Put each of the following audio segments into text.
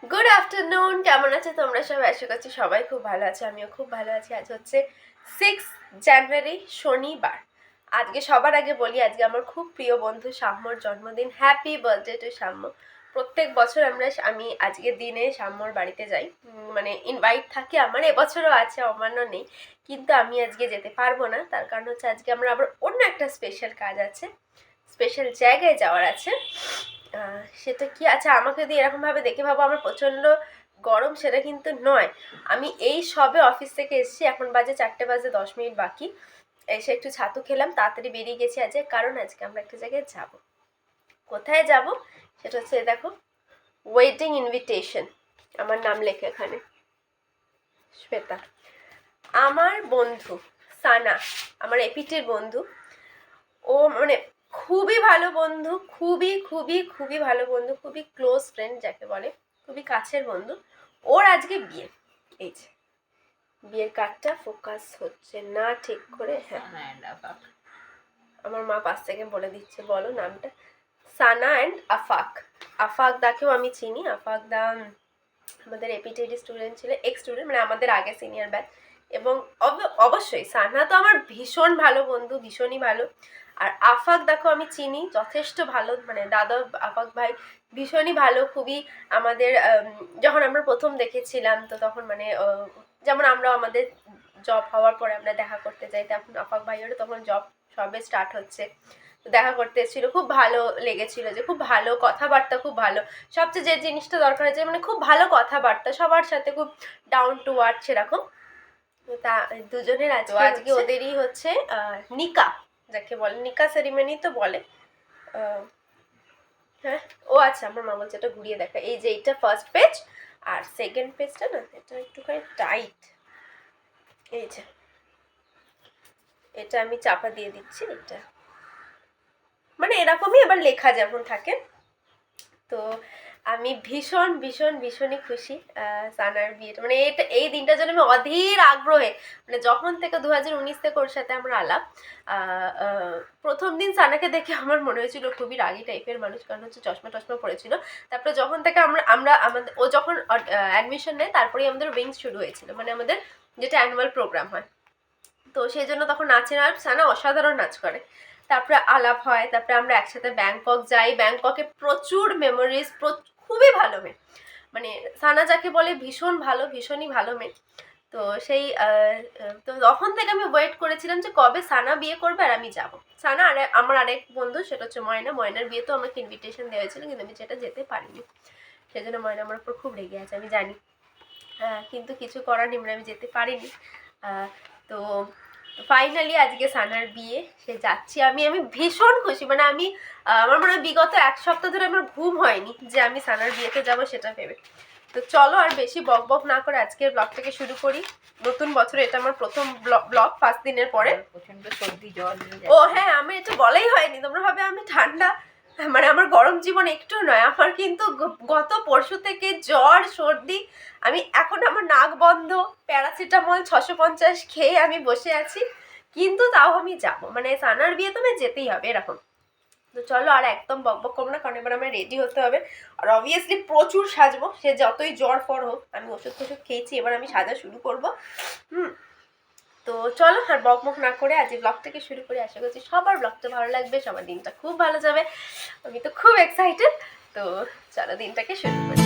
Good afternoon, কেমন আছে তোমরা সবাই? আশা করছি সবাই খুব ভালো আছে, আমিও খুব ভালো আছি। আজ হচ্ছে 6 জানুয়ারি, শনিবার। আজকে সবার আগে বলি, আজকে আমার খুব প্রিয় বন্ধু সাম্যর জন্মদিন। হ্যাপি বার্থডে টু সাম্য। প্রত্যেক বছর আমি আজকের দিনে সাম্যর বাড়িতে যাই, মানে ইনভাইট থাকে আমার, এবছরও আছে, অমান্য নেই। কিন্তু আমি আজকে যেতে পারবো না, তার কারণ হচ্ছে আজকে আমরা আবার অন্য একটা স্পেশাল কাজ আছে, স্পেশাল জায়গায় যাওয়ার আছে। সেটা কি আছে, আমাকে যদি এরকমভাবে দেখে ভাবো আমার প্রচণ্ড গরম, সেটা কিন্তু নয়। আমি এই সবে অফিস থেকে এসেছি, এখন বাজে 4:10 বাকি। এসে একটু ছাতু খেলাম, তাড়াতাড়ি বেরিয়ে গেছি আজকে, কারণ আজকে আমরা একটা জায়গায় যাব। কোথায় যাব সেটা হচ্ছে দেখো, ওয়েডিং ইনভিটেশন, আমার নাম লেখা এখানে, শ্বেতা। আমার বন্ধু সানা, আমার এপিটির বন্ধু, ও মানে খুবই ভালো বন্ধু, খুবই খুবই খুবই ভালো বন্ধু, খুবই ক্লোজ ফ্রেন্ড যাকে বলে, খুবই কাছের বন্ধু। ওর আজকে বিয়ে। এই যে বিয়ের কার্ডটা ফোকাস হচ্ছে না ঠিক করে। হ্যাঁ, আমার মা পাশ থেকে বলে দিচ্ছে, বলো নামটা। সানা অ্যান্ড আফাক। আফাক দাকেও আমি চিনি। আফাক দা আমাদের এপিটিডি স্টুডেন্ট ছিল, এক্স স্টুডেন্ট, মানে আমাদের আগে সিনিয়র ব্যাচ। এবং অবশ্যই সানা তো আমার ভীষণ ভালো বন্ধু, ভীষণই ভালো। আর আফাক দেখো আমি চিনি, যথেষ্ট ভালো, মানে দাদা আফাক ভাই ভীষণই ভালো, খুবই আমাদের যখন আমরা প্রথম দেখেছিলাম তো তখন মানে যেমন আমরা আমাদের জব হওয়ার পরে আমরা দেখা করতে যাই, তখন আফাক ভাইয়েরও তখন জব সবে স্টার্ট হচ্ছে, তো দেখা করতে এসেছিলো, খুব ভালো লেগেছিল, যে খুব ভালো কথাবার্তা, খুব ভালো। সবচেয়ে যে জিনিসটা দরকার আছে মানে খুব ভালো কথাবার্তা, সবার সাথে খুব ডাউন টু আর্থ সেরকম। তা দুজনের আজকে ওদেরই হচ্ছে নিকা, যাকে বলে নিকা সেরিমনি তো বলে। হ্যাঁ, ও আচ্ছা, আমার মা বলছে এটা ঘুরিয়ে দেখা। এই যে এইটা ফার্স্ট পেজ, আর সেকেন্ড পেজটা না এটা একটুখানি টাইট। এই যে এটা আমি চাপা দিয়ে দিচ্ছি, এটা মানে এরকমই আবার লেখা যেমন থাকে। তো আমি ভীষণ ভীষণ ভীষণই খুশি সানার বিয়েটা, মানে এই দিনটার জন্য আমি অধীর আগ্রহে, মানে যখন থেকে 2019 থেকে ওর সাথে আমরা আলাপ। প্রথম দিন সানাকে দেখে আমার মনে হয়েছিল খুবই রাগী টাইপের মানুষ, কারণ হচ্ছে চশমা টশমা পড়েছিল। তারপরে যখন থেকে আমরা আমাদের ও যখন অ্যাডমিশন নেয়, তারপরেই আমাদের উইংস শুরু হয়েছিল, মানে আমাদের যেটা অ্যানুয়াল প্রোগ্রাম হয়, তো সেই জন্য তখন নাচের, আর সানা অসাধারণ নাচ করে। তারপরে আলাপ হয়, তারপরে আমরা একসাথে ব্যাংকক যাই, ব্যাংককে প্রচুর মেমোরিজ, খুবই ভালো মেয়ে, মানে সানা যাকে বলে ভীষণ ভালো, ভীষণই ভালো মেয়ে। তো সেই তো তখন থেকে আমি ওয়েট করেছিলাম যে কবে সানা বিয়ে করবে আর আমি যাব। সানা আর আমার আরেক বন্ধু, সেটা হচ্ছে ময়না। ময়নার বিয়ে তো আমাকে ইনভিটেশন দেওয়া হয়েছিল, কিন্তু আমি সেটা যেতে পারিনি, সেজন্য ময়না আমার উপর খুব রেগে আছে, আমি জানি। কিন্তু কিছু করার নেই, মানে আমি যেতে পারিনি। তো ফাইনালি আজকে সানার বিয়ে, সে যাচ্ছি আমি আমি ভীষণ খুশি, মানে আমি আমার মনে হয় বিগত 1 সপ্তাহ ধরে আমার ঘুম হয়নি যে আমি সানার বিয়েতে যাব সেটা ভেবে। তো চলো আর বেশি বক বক না করে আজকের ব্লগটাকে শুরু করি। নতুন বছরে এটা আমার প্রথম ব্লগ, 5 দিনের পরে। প্রচন্ড সর্দি জ্বর। ও হ্যাঁ, আমি এটা বলাই হয়নি, তোমরা ভাবে আমি ঠান্ডা, মানে আমার গরম জীবন একটু নয়, আমার কিন্তু গত পরশু থেকে জ্বর সর্দি। আমি এখন আমার নাক বন্ধ, প্যারাসিটামল 650 খেয়ে আমি বসে আছি, কিন্তু তাও আমি যাবো, মানে সানার বিয়ে তো আমি যেতেই হবে এরকম। তো চলো আর একদম বকবক করবো না, কারণ এবার আমার রেডি হতে হবে। আর অবভিয়াসলি প্রচুর সাজবো, সে যতই জ্বর ফর হোক, আমি ওষুধ ফষুধ খেয়েছি, এবার আমি সাজা শুরু করবো। তো চলো আর বকবক না করে আজ ব্লগটাকে শুরু করে, আশা করছি সবার ব্লগটা ভালো লাগবে, সবার দিনটা খুব ভালো যাবে, আমি তো খুব এক্সাইটেড। তো চলো দিনটাকে শুরু করি।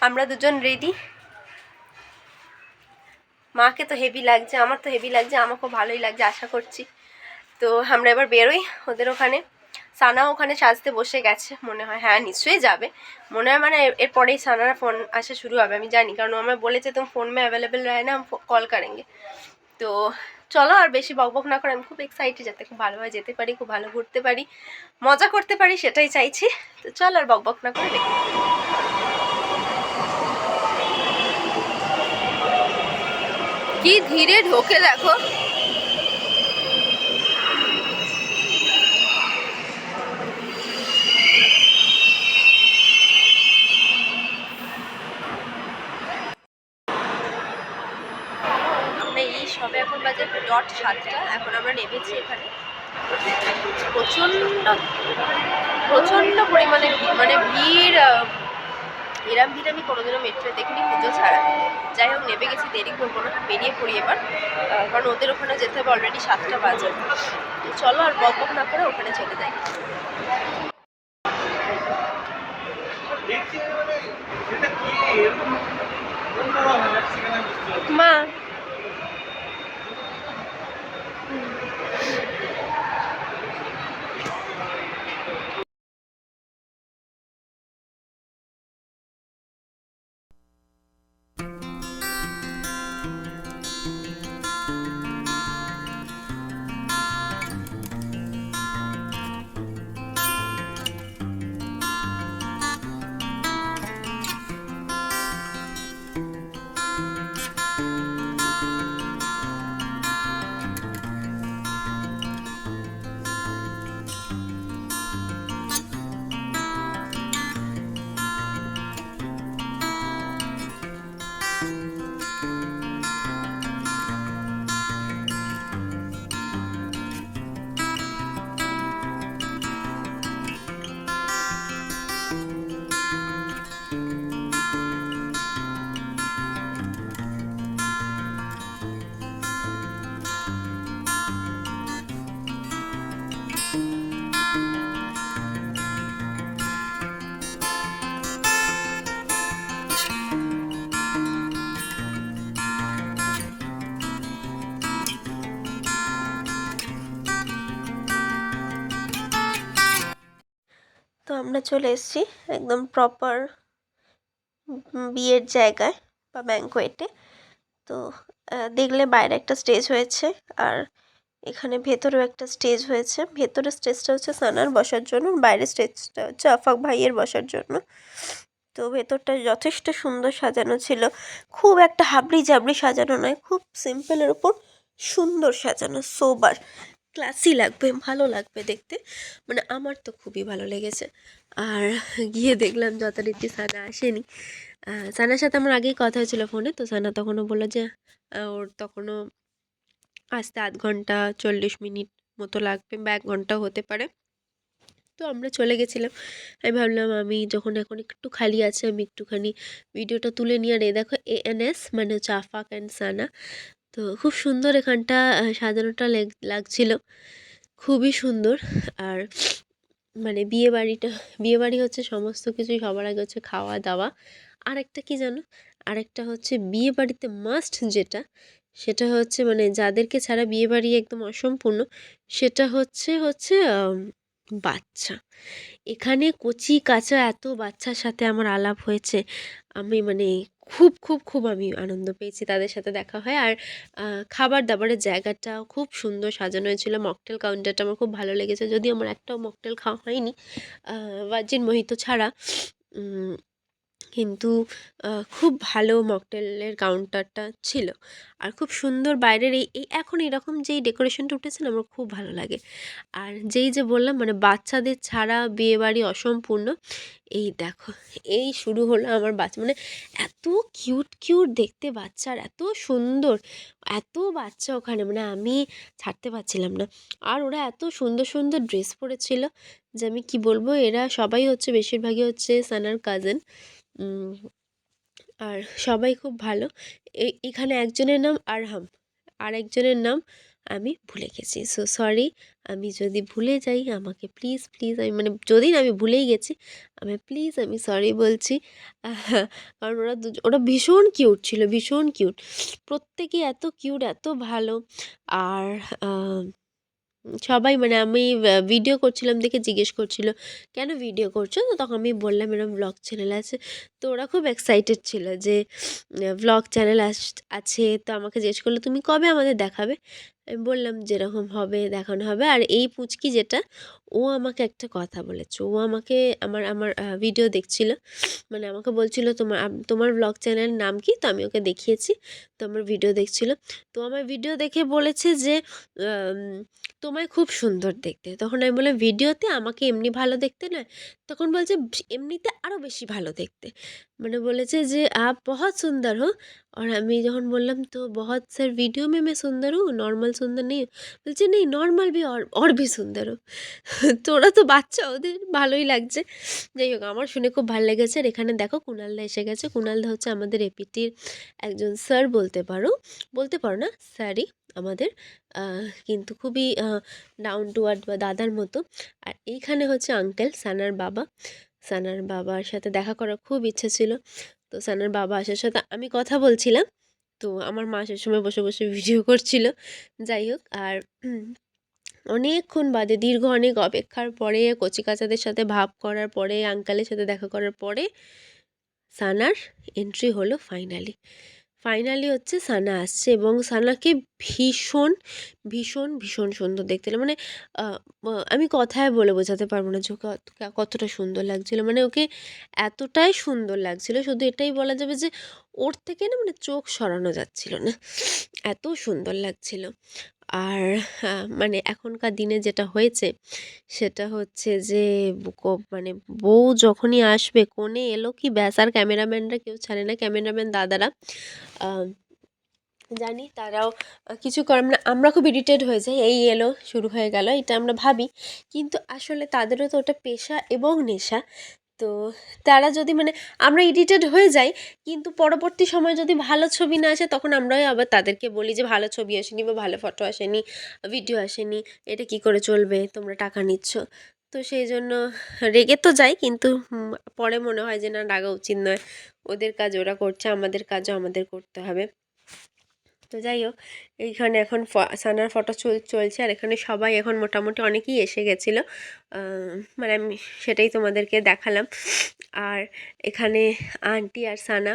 আমরা দুজন রেডি, মাকে তো হেভি লাগছে, আমার তো হেভি লাগছে, আমাকেও ভালোই লাগছে আশা করছি। তো আমরা এবার বেরোই ওদের ওখানে। সানা ওখানে সাজতে বসে গেছে মনে হয়, হ্যাঁ নিশ্চয়ই যাবে মনে হয়, মানে এরপরেই সানারা ফোন আসা শুরু হবে আমি জানি, কারণ আমার বলেছে তুমি ফোন মে অ্যাভেলেবেল রহে না, কল করেंगे। তো চলো আর বেশি বকবক না করে, আমি খুব এক্সাইটেড যাতে খুব ভালোভাবে যেতে পারি, খুব ভালো ঘুরতে পারি, মজা করতে পারি, সেটাই চাইছি। তো চলো আর বকবক না করে দেখি। কি ধীরে ঢোকে দেখো। এখন বাজে ডট 7টা। এখন আমরা নেমেছি এখানে। প্রচণ্ড প্রচণ্ড পরিমাণে ভিড়, মানে ভিড় এরম ভিড় আমি কোনোদিনও মেট্রোয় দেখিনি পুজো ছাড়া। যাই হোক, নেমে গেছি, দেরি করবো না, বেরিয়ে পড়ি এবার, কারণ ওদের ওখানে যেতে হবে অলরেডি 7টা বাজে। তো চলো আর বক না করে ওখানে চলে যাই। মা তো আমরা চলে এসেছি একদম প্রপার বিয়ের জায়গায় বা ব্যাঙ্কোয়েটে। তো দেখলে বাইরে একটা স্টেজ হয়েছে, আর এখানে ভেতরেও একটা স্টেজ হয়েছে। ভেতরের স্টেজটা হচ্ছে সানার বসার জন্য, বাইরের স্টেজটা হচ্ছে আফাক ভাইয়ের বসার জন্য। তো ভেতরটা যথেষ্ট সুন্দর সাজানো ছিল, খুব একটা হাবড়ি জাবড়ি সাজানো নয়, খুব সিম্পলের উপর সুন্দর সাজানো, সোবার, ক্লাসি লাগবে, ভালো লাগবে দেখতে। মানে আমার তো খুবই ভালো লেগেছে। আর গিয়ে দেখলাম যথারীতি সানা আসেনি। সানার সাথে আমার আগেই কথা হয়েছিল ফোনে। তো সানা তখনও বললো যে ওর তখনও আসতে 0.5 ঘন্টা 40 মিনিট মতো লাগবে, বা 1 ঘন্টাও হতে পারে। তো আমরা চলে গেছিলাম। আমি ভাবলাম আমি যখন এখন একটু খালি আছে, আমি একটুখানি ভিডিওটা তুলে নিয়ে। আর এ দেখো ANS মানে হচ্ছে আফাক অ্যান্ড সানা। তো খুব সুন্দর এখানটা সাজানোটা লাগছিল, খুবই সুন্দর। আর মানে বিয়েবাড়ি হচ্ছে সমস্ত কিছুই, সবার আগে হচ্ছে খাওয়া দাওয়া। আরেকটা কি জানো, আরেকটা হচ্ছে বিয়েবাড়িতে মাস্ট যেটা, সেটা হচ্ছে মানে যাদেরকে ছাড়া বিয়েবাড়ি একদম অসম্পূর্ণ, সেটা হচ্ছে বাচ্চা। এখানে কচি কাঁচা এত বাচ্চার সাথে আমার আলাপ হয়েছে, আমি মানে খুব আমি আনন্দ পেয়েছি, তাদের সাথে দেখা হয়। আর খাবার দাবারের জায়গাটাও খুব সুন্দর সাজানো হয়েছিল। মকটেল কাউন্টারটা আমার খুব ভালো লেগেছে, যদিও আমার একটাও মকটেল খাওয়া হয়নি ভার্জিন মোহিতো ছাড়া। কিন্তু খুব ভালো মকটেলের কাউন্টারটা ছিল। আর খুব সুন্দর বাইরের এই এখন এরকম যেই ডেকোরেশনটা উঠেছে না, আমার খুব ভালো লাগে। আর যেই যে বললাম মানে বাচ্চাদের ছাড়া বিয়েবাড়ি অসম্পূর্ণ। এই দেখো, এই শুরু হলো আমার বাচ্চা, মানে এত কিউট দেখতে বাচ্চার, এত সুন্দর, এত বাচ্চা ওখানে, মানে আমি ছাড়তে পারছিলাম না। আর ওরা এত সুন্দর ড্রেস পরেছিল যে আমি কি বলবো। এরা সবাই হচ্ছে, বেশিরভাগই হচ্ছে সানার কাজিন। আর সবাই খুব ভালো। এখানে একজনের নাম আরহাম, আর একজনের নাম আমি ভুলে গেছি। সো সরি, আমি যদি ভুলে যাই আমাকে প্লিজ আমি মানে যদি না আমি ভুলেই গেছি, আমি সরি বলছি। কারণ ওরা ভীষণ কিউট ছিল, ভীষণ কিউট, প্রত্যেকেই এত কিউট, এত ভালো। আর সবাই মানে আমি ভিডিও করছিলাম দেখে জিজ্ঞেস করছিল কেন ভিডিও করছো। তো তখন আমি বললাম এরকম ব্লগ চ্যানেল আছে। তো ওরা খুব এক্সাইটেড ছিল যে ব্লগ চ্যানেল আছে। তো আমাকে জিজ্ঞেস করলো তুমি কবে আমাদের দেখাবে। আমি বললাম যেরকম হবে দেখানো হবে। আর এই পুচকি যেটা, ও আমাকে একটা কথা বলেছে। ও আমাকে আমার ভিডিও দেখছিল, মানে আমাকে বলছিল তোমার ব্লগ চ্যানেলের নাম কি। তো আমি ওকে দেখিয়েছি, তো আমার ভিডিও দেখছিল। তো আমার ভিডিও দেখে বলেছে যে তোমায় খুব সুন্দর দেখতে। তখন আমি বললাম ভিডিওতে আমাকে এমনি ভালো দেখতে নয়, তখন বলছে এমনিতে আরও বেশি ভালো দেখতে। মানে বলেছে যে আপ বহুত সুন্দর হো और আমি যখন বললাম তো बहुत सर वीडियो में मैं सुंदर हूँ नॉर्मल सुंदर नहीं हूँ বলছে नहीं नॉर्मल भी और भी सुंदर हो তো ওরা তো বাচ্চা ওদের ভালোই লাগছে যাই হোক আমার শুনে খুব ভালো লেগেছে আর এখানে দেখো কুণালদা এসে গেছে কুণালদা হচ্ছে আমাদের এপিটির একজন স্যার বলতে পারো না স্যারই আমাদের কিন্তু খুবই ডাউন টু আর্থ বা দাদার মতো আর এইখানে হচ্ছে আঙ্কেল সানার বাবার সাথে দেখা করার খুব ইচ্ছা ছিল তো সানার বাবা আসার সাথে আমি কথা বলছিলাম তো আমার মা সে সময় বসে বসে ভিডিও করছিল যাই হোক আর অনেকক্ষণ বাদে দীর্ঘ অনেক অপেক্ষার পরে কচিকাচাদের সাথে ভাব করার পরে আঙ্কেলের সাথে দেখা করার পরে সানার এন্ট্রি হলো ফাইনালি হচ্ছে সানা আসছে এবং সানাকে ভীষণ ভীষণ ভীষণ সুন্দর দেখতে লাগলো। মানে আমি কথায় বলে বোঝাতে পারবো না যে ওকে কতটা সুন্দর লাগছিল মানে ওকে এতটাই সুন্দর লাগছিল শুধু এটাই বলা যাবে যে ওর থেকে না মানে চোখ সরানো যাচ্ছিল না এত সুন্দর লাগছিল আর মানে এখনকার দিনে যেটা হয়েছে সেটা হচ্ছে যে মানে বউ যখনই আসবে কোণে এলো কি ব্যাস আর ক্যামেরাম্যানরা কেউ ছাড়ে না ক্যামেরাম্যান দাদারা জানি তারাও কিছু করে না আমরা খুব ইরিটেট হয়ে যাই এই এলো শুরু হয়ে গেল এটা আমরা ভাবি কিন্তু আসলে তাদেরও তো ওটা পেশা এবং নেশা তো তারা যদি মানে আমরা ইরিটেট হয়ে যাই কিন্তু পরবর্তী সময় যদি ভালো ছবি না আসে তখন আমরাও আবার তাদেরকে বলি যে ভালো ছবি আসেনি বা ভালো ফটো আসেনি ভিডিও আসেনি এটা কি করে চলবে তোমরা টাকা নিচ্ছ তো সেই জন্য রেগে তো যাই কিন্তু পরে মনে হয় যে না রাগা উচিত নয় ওদের কাজ ওরা করছে আমাদের কাজও আমাদের করতে হবে তো যাই হোক এইখানে এখন সানার ফটো চলছে আর এখানে সবাই এখন মোটামুটি অনেকেই এসে গেছিলো মানে আমি সেটাই তোমাদেরকে দেখালাম আর এখানে আন্টি আর সানা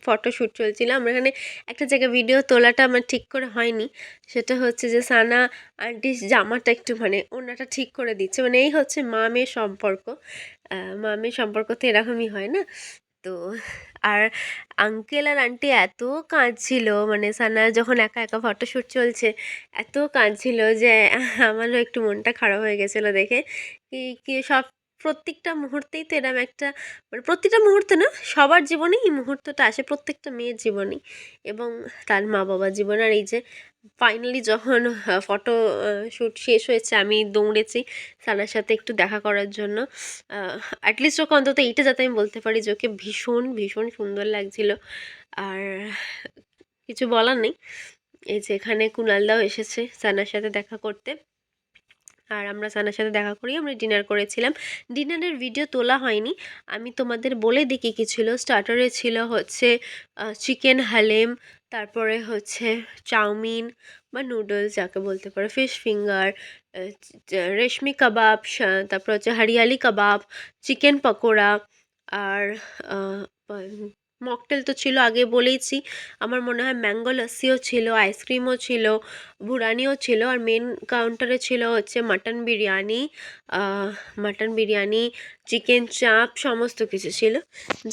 ফটোশ্যুট চলছিল আমরা এখানে একটা জায়গায় ভিডিও তোলাটা আমার ঠিক করে হয়নি সেটা হচ্ছে যে সানা আন্টির জামাটা একটু মানে ওনাটা ঠিক করে দিচ্ছে মানে এই হচ্ছে মা মেয়ের সম্পর্ক তো এরকমই হয় না তো আর আঙ্কেল আর আন্টি এত কাঁদছিল মানে সানার যখন একা একা ফটোশ্যুট চলছে এত কাঁদছিল যে আমারও একটু মনটা খারাপ হয়ে গেছিলো দেখে কি সব প্রত্যেকটা মুহূর্তেই তো এরম একটা মানে প্রতিটা মুহূর্তে না সবার জীবনেই এই মুহূর্তটা আসে প্রত্যেকটা মেয়ের জীবনেই এবং তার মা বাবার জীবনে আর এই যে ফাইনালি যখন ফটো শ্যুট শেষ হয়েছে আমি দৌড়েছি সানার সাথে একটু দেখা করার জন্য অ্যাটলিস্ট ওকে অন্তত এইটা যাতে আমি বলতে পারি যে ওকে ভীষণ ভীষণ সুন্দর লাগছিল আর কিছু বলার নেই এই যে এখানে কুণালদাও এসেছে সানার সাথে দেখা করতে আর আমরা সানার সাথে দেখা করি আমরা ডিনার করেছিলাম ডিনারের ভিডিও তোলা হয়নি আমি তোমাদের বলে দিই কী কী ছিল স্টার্টারে ছিল হচ্ছে চিকেন হালিম তারপরে হচ্ছে চাউমিন বা নুডলস যাকে বলতে পারো ফিশ ফিঙ্গার রেশমি কাবাব তারপর হচ্ছে হরিয়ালি কাবাব চিকেন পকোড়া আর মকটেল তো ছিল আগে বলেইছি আমার মনে হয় ম্যাঙ্গো লস্যিও ছিল আইসক্রিমও ছিল বুরানিও ছিল আর মেন কাউন্টারে ছিল হচ্ছে মাটন বিরিয়ানি চিকেন চাপ সমস্ত কিছু ছিল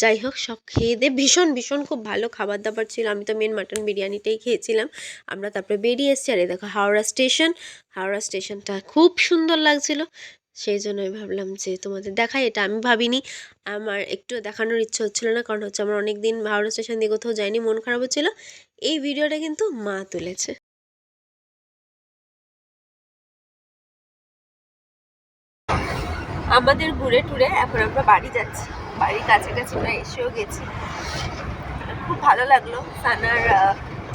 যাই হোক সব খেয়ে দিয়ে ভীষণ ভীষণ খুব ভালো খাবার দাবার ছিল আমি তো মেন মাটন বিরিয়ানিটাই খেয়েছিলাম আমরা তারপরে বেরিয়ে এসেছি আর এই দেখো হাওড়া স্টেশনটা খুব সুন্দর লাগছিল সেই জন্যই ভাবলাম যে তোমাদের দেখাই এটা আমি ভাবিনি আমার একটু দেখানোর ইচ্ছে হচ্ছিলো না কারণ হচ্ছে আমার অনেক দিন হাওড়া স্টেশন দিয়ে কোথাও যায়নি মন খারাপ হচ্ছিলো এই ভিডিওটা কিন্তু মা তুলেছে আমাদের ঘুরে টুরে এখন আমরা বাড়ি যাচ্ছি বাড়ির কাছাকাছি আমরা এসেও গেছি খুব ভালো লাগলো সানার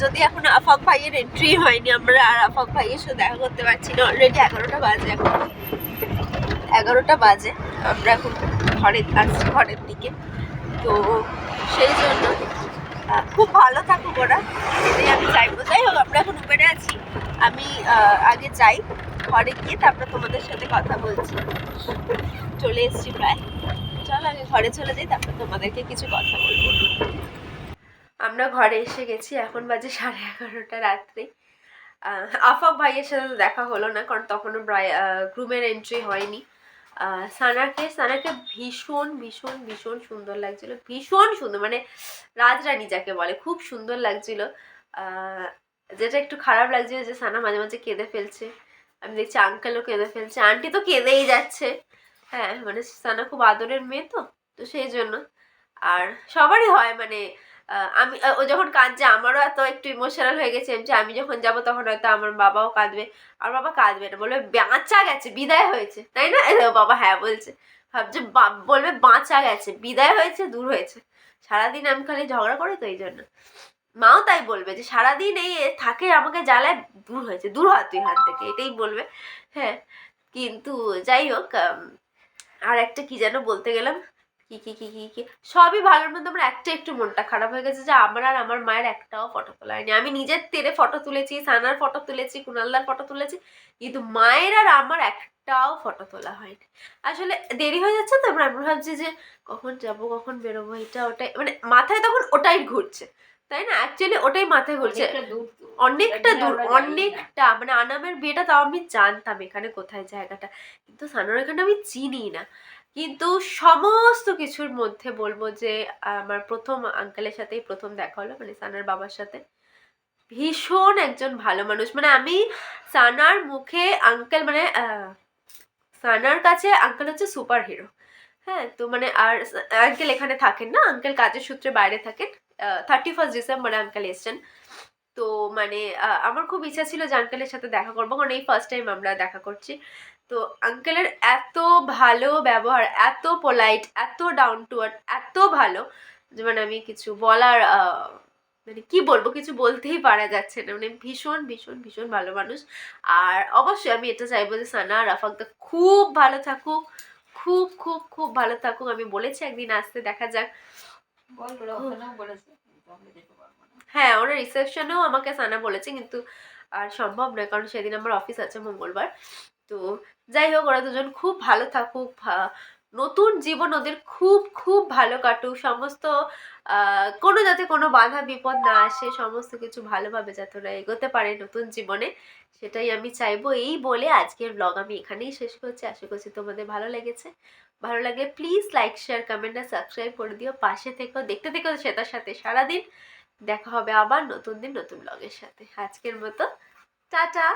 যদি এখন আফাক ভাইয়ের এন্ট্রি হয়নি আমরা আর আফাক ভাইয়ের সাথে দেখা করতে পারছি না অলরেডি 11টা বাজে এখন 11টা বাজে আমরা এখন ঘরের দিকে তো সেই জন্য খুব ভালো থাকুক ওরা এটাই আমি চাইবো যাই হোক আমরা এখন উবেরে আছি আমি আগে যাই ঘরে গিয়ে তারপর তোমাদের সাথে কথা বলছি চলে এসছি প্রায় চল আগে ঘরে চলে যাই তারপর তোমাদেরকে কিছু কথা বলবো আমরা ঘরে এসে গেছি এখন বাজে 11:30 রাত্রে আফাক ভাইয়ের সাথে তো দেখা হলো না কারণ তখনও গ্রুমের এন্ট্রি হয়নি সানাকে ভীষণ ভীষণ ভীষণ সুন্দর লাগছিল ভীষণ সুন্দর মানে রাজরানী যাকে বলে খুব সুন্দর লাগছিল যেটা একটু খারাপ লাগছিল যে সানা মাঝে মাঝে কেঁদে ফেলছে আমি দেখছি আঙ্কেলও কেঁদে ফেলছে আন্টি তো কেঁদেই যাচ্ছে হ্যাঁ মানে সানা খুব আদরের মেয়ে তো সেই জন্য আর সবারই হয় মানে আমি ও যখন কাঁদছে আমারও এত একটু ইমোশনাল হয়ে গেছে যে আমি যখন যাব তখন হয়তো আমার বাবাও কাঁদবে। আর বাবা কাঁদবে না, বলবে বাঁচা গেছে, বিদায় হয়েছে, তাই না? বাবা হ্যাঁ বলছে, ভাবছে বলবে বাঁচা গেছে, বিদায় হয়েছে, দূর হয়েছে। সারাদিন আমি খালি ঝগড়া করি তো এই জন্য। মাও তাই বলবে যে সারাদিন এই থাকে আমাকে জ্বালায়, দূর হয়েছে, দূর হ তুই এখান থেকে, এটাই বলবে। হ্যাঁ, কিন্তু যাই হোক, আর একটা কি যেন বলতে গেলাম, কি সবই ভালোর মধ্যে আমার একটা একটু মনটা খারাপ হয়ে গেছে যে আমার আর আমার মায়ের একটাও ফটো তোলা হয়নি। আমি নিজের তেরে ফটো তুলেছি, সানার ফটো তুলেছি, কুনালদার ফটো তুলেছি, কিন্তু মায়ের আর আমার একটাও ফটো তোলা হয়নি। আসলে দেরি হয়ে যাচ্ছে তো, আমরা ভাবছি যে কখন যাব, কখন বেরোবো, এটা ওটাই, মানে মাথায় তখন ওটাই ঘুরছে, তাই না? অ্যাকচুয়ালি ওটাই মাথায় ঘুরছে, অনেকটা দূর, অনেকটা, মানে আনামের বিয়েটা তাও আমি জানতাম এখানে কোথায় জায়গাটা, কিন্তু সানার এখানে আমি চিনি না। কিন্তু সমস্ত কিছুর মধ্যে বলবো যে আমার প্রথম আঙ্কেলের সাথেই প্রথম দেখা হলো, মানে সানার বাবার সাথে। ভীষণ একজন ভালো মানুষ, মানে আমি সানার মুখে আঙ্কেল, মানে সানার কাছে আঙ্কেল হচ্ছে সুপার হিরো। হ্যাঁ, তো মানে আর আঙ্কেল এখানে থাকেন না, আঙ্কেল কাজের সূত্রে বাইরে থাকেন। 31 ডিসেম্বরে আঙ্কেল এসছেন। তো মানে আমার খুব ইচ্ছা ছিল যে আঙ্কেলের সাথে দেখা করবো, কারণ এই ফার্স্ট টাইম আমরা দেখা করছি। তো আঙ্কেলের এত ভালো ব্যবহার, এত পোলাইট, এত ডাউন টু আর্থ, এত ভালো যে মানে আমি কিছু বলার, মানে কি বলবো, কিছু বলতেই পারা যাচ্ছে না, মানে ভীষণ ভীষণ ভীষণ ভালো মানুষ। আর অবশ্যই আমি এটা চাইবো যে সানা আর রাফাকদা খুব ভালো থাকুক, খুব খুব খুব ভালো থাকুক। আমি বলেছি একদিন আসতে, দেখা যাক। হ্যাঁ, ওনার রিসেপশনেও আমাকে সানা বলেছে, কিন্তু আর সম্ভব নয় কারণ সেদিন আমার অফিস আছে মঙ্গলবার। তো যাই হোক, ওরা দুজন খুব ভালো থাকুক, নতুন জীবন ওদের খুব খুব ভালো কাটুক, সমস্ত কোনো যাতে কোনো বাধা বিপদ না আসে, সমস্ত কিছু ভালোভাবে যাতে ওরা এগোতে পারে নতুন জীবনে, সেটাই আমি চাইবো। এই বলে আজকের ব্লগ আমি এখানেই শেষ করছি। আশা করছি তোমাদের ভালো লেগেছে। ভালো লাগলে প্লিজ লাইক, শেয়ার, কমেন্ট আর সাবস্ক্রাইব করে দিও। পাশে থেকো, দেখতে থেকো সেটার সাথে সারাদিন। দেখা হবে আবার নতুন দিন নতুন ব্লগের সাথে। আজকের মতো টাটা।